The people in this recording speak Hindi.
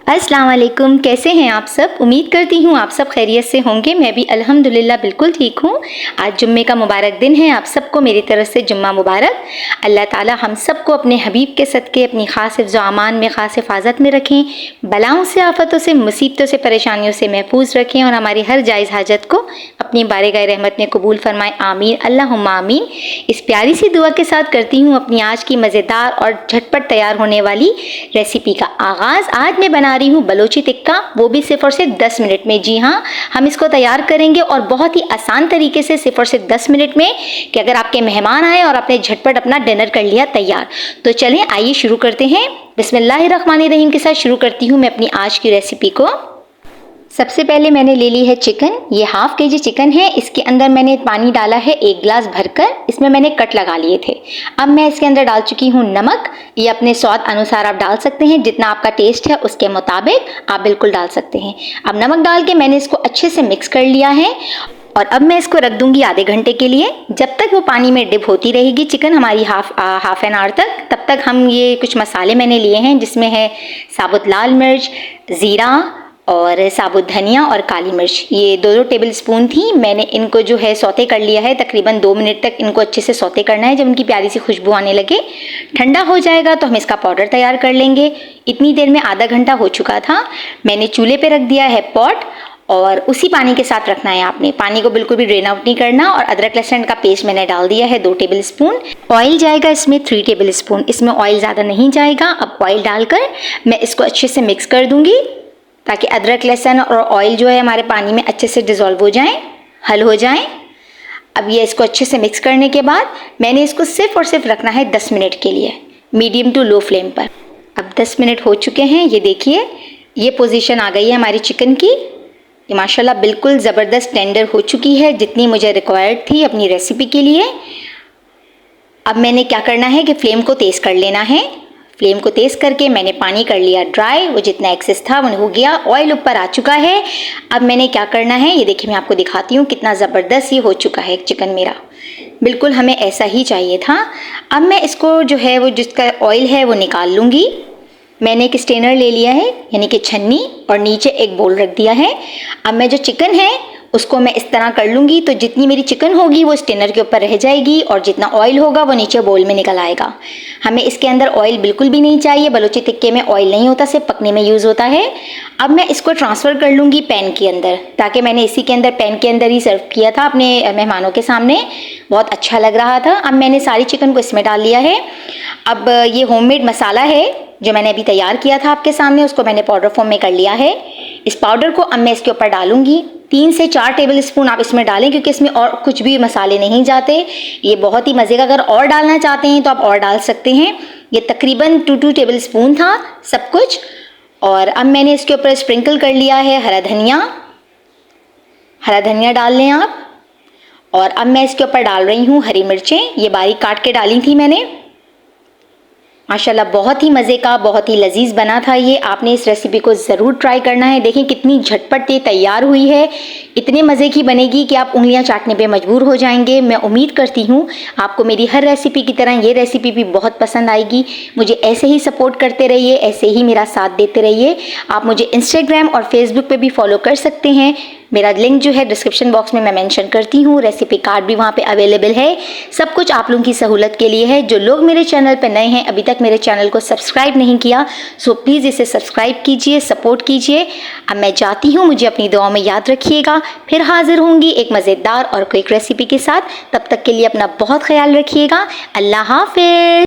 अस्सलाम वालेकुम, कैसे हैं आप सब। उम्मीद करती हूँ आप सब खैरियत से होंगे। मैं भी अल्हम्दुलिल्लाह बिल्कुल ठीक हूँ। आज जुम्मे का मुबारक दिन है। आप सबको मेरी तरफ से जुम्मा मुबारक। अल्लाह ताला हम सबको अपने हबीब के सदके अपनी ख़ास हिफ्ज़ व अमान में, ख़ास हिफाजत में रखें। बलाओं से, आफतों से, मुसीबतों से, परेशानियों से महफूज रखें और हमारी हर जायज़ हाजत को अपनी बारगाह रहमत में कबूल फरमाएँ। आमीन अल्लाहुम्मा आमीन। इस प्यारी सी दुआ के साथ करती हूँ अपनी आज की मज़ेदार और झटपट तैयार होने वाली रेसिपी का आगाज़। आज मैं बना रही हूँ बलोची टिक्का, वो भी सिर्फ और सिर्फ 10 मिनट में। जी हाँ, हम इसको तैयार करेंगे और बहुत ही आसान तरीके से, सिर्फ और सिर्फ 10 मिनट में, कि अगर आपके मेहमान आए और आपने झटपट अपना डिनर कर लिया तैयार। तो चलें आइए शुरू करते हैं। बिस्मिल्लाहिर्रहमानिर्रहीम के साथ शुरू करती हूँ मैं अपनी आज की रेसिपी को। सबसे पहले मैंने ले ली है चिकन। ये हाफ केजी चिकन है। इसके अंदर मैंने पानी डाला है 1 गिलास भरकर। इसमें मैंने कट लगा लिए थे। अब मैं इसके अंदर डाल चुकी हूँ नमक। ये अपने स्वाद अनुसार आप डाल सकते हैं, जितना आपका टेस्ट है उसके मुताबिक आप बिल्कुल डाल सकते हैं। अब नमक डाल के मैंने इसको अच्छे से मिक्स कर लिया है और अब मैं इसको रख दूंगी आधे घंटे के लिए। जब तक वो पानी में डिप होती रहेगी चिकन हमारी हाफ एन आवर तक, तब तक हम ये कुछ मसाले मैंने लिए हैं, जिसमें है साबुत लाल मिर्च, ज़ीरा और साबुत धनिया और काली मिर्च। ये 2 टेबल स्पून थी। मैंने इनको जो है सौते कर लिया है। तकरीबन 2 मिनट तक इनको अच्छे से सौते करना है। जब इनकी प्यारी सी खुशबू आने लगे, ठंडा हो जाएगा तो हम इसका पाउडर तैयार कर लेंगे। इतनी देर में आधा घंटा हो चुका था। मैंने चूल्हे पे रख दिया है पॉट और उसी पानी के साथ रखना है आपने। पानी को बिल्कुल भी ड्रेन आउट नहीं करना। और अदरक लहसुन का पेस्ट मैंने डाल दिया है 2 टेबल स्पून। ऑयल जाएगा इसमें 3 टेबल स्पून। इसमें ऑयल ज़्यादा नहीं जाएगा। अब ऑयल डालकर मैं इसको अच्छे से मिक्स कर दूंगी, ताकि अदरक लहसुन और ऑयल जो है हमारे पानी में अच्छे से डिज़ोल्व हो जाएं, हल हो जाएं। अब ये इसको अच्छे से मिक्स करने के बाद मैंने इसको सिर्फ और सिर्फ रखना है 10 मिनट के लिए, मीडियम टू लो फ्लेम पर। अब 10 मिनट हो चुके हैं। ये देखिए, ये पोजीशन आ गई है हमारी चिकन की। ये माशाल्लाह बिल्कुल ज़बरदस्त टेंडर हो चुकी है, जितनी मुझे रिक्वायर्ड थी अपनी रेसिपी के लिए। अब मैंने क्या करना है कि फ्लेम को तेज़ कर लेना है। फ्लेम को तेज़ करके मैंने पानी कर लिया ड्राई। वो जितना एक्सेस था वो हो गया। ऑयल ऊपर आ चुका है। अब मैंने क्या करना है, ये देखिए मैं आपको दिखाती हूँ कितना ज़बरदस्त ये हो चुका है चिकन मेरा। बिल्कुल हमें ऐसा ही चाहिए था। अब मैं इसको जो है वो जिसका ऑयल है वो निकाल लूँगी। मैंने एक स्ट्रेनर ले लिया है, यानी कि छन्नी, और नीचे एक बोल रख दिया है। अब मैं जो चिकन है उसको मैं इस तरह कर लूँगी, तो जितनी मेरी चिकन होगी वो स्ट्रेनर के ऊपर रह जाएगी और जितना ऑयल होगा वो नीचे बोल में निकल आएगा। हमें इसके अंदर ऑयल बिल्कुल भी नहीं चाहिए। बलोची टिक्के में ऑयल नहीं होता, सिर्फ पकने में यूज़ होता है। अब मैं इसको ट्रांसफ़र कर लूँगी पैन के अंदर, ताकि मैंने इसी के अंदर पैन के अंदर ही सर्व किया था अपने मेहमानों के सामने। बहुत अच्छा लग रहा था। अब मैंने सारी चिकन को इसमें डाल लिया है। अब ये होममेड मसाला है जो मैंने अभी तैयार किया था आपके सामने, उसको मैंने पाउडर फॉर्म में कर लिया है। इस पाउडर को अब मैं इसके ऊपर डालूंगी। 3 से 4 टेबल स्पून आप इसमें डालें, क्योंकि इसमें और कुछ भी मसाले नहीं जाते। ये बहुत ही मज़े का, अगर और डालना चाहते हैं तो आप और डाल सकते हैं। ये तकरीबन 2 टेबल स्पून था सब कुछ। और अब मैंने इसके ऊपर स्प्रिंकल कर लिया है हरा धनिया। हरा धनिया डाल लें आप। और अब मैं इसके ऊपर डाल रही हूँ हरी मिर्चें। ये बारीक काट के डाली थी मैंने। माशाल्लाह बहुत ही मज़े का, बहुत ही लजीज बना था ये। आपने इस रेसिपी को ज़रूर ट्राई करना है। देखें कितनी झटपट ये तैयार हुई है। इतने मज़े की बनेगी कि आप उंगलियां चाटने पे मजबूर हो जाएंगे। मैं उम्मीद करती हूँ आपको मेरी हर रेसिपी की तरह ये रेसिपी भी बहुत पसंद आएगी। मुझे ऐसे ही सपोर्ट करते रहिए, ऐसे ही मेरा साथ देते रहिए। आप मुझे इंस्टाग्राम और फेसबुक पे भी फॉलो कर सकते हैं। मेरा लिंक जो है डिस्क्रिप्शन बॉक्स में मैं मेंशन करती हूँ। रेसिपी कार्ड भी वहाँ पे अवेलेबल है। सब कुछ आप लोगों की सहूलत के लिए है। जो लोग मेरे चैनल पर नए हैं, अभी तक मेरे चैनल को सब्सक्राइब नहीं किया, सो प्लीज़ इसे सब्सक्राइब कीजिए, सपोर्ट कीजिए। अब मैं जाती हूँ, मुझे अपनी दुआओं में याद रखिएगा। फिर हाजिर होंगी एक मज़ेदार और क्विक रेसिपी के साथ। तब तक के लिए अपना बहुत ख्याल रखिएगा। अल्लाह हाफ़िज़।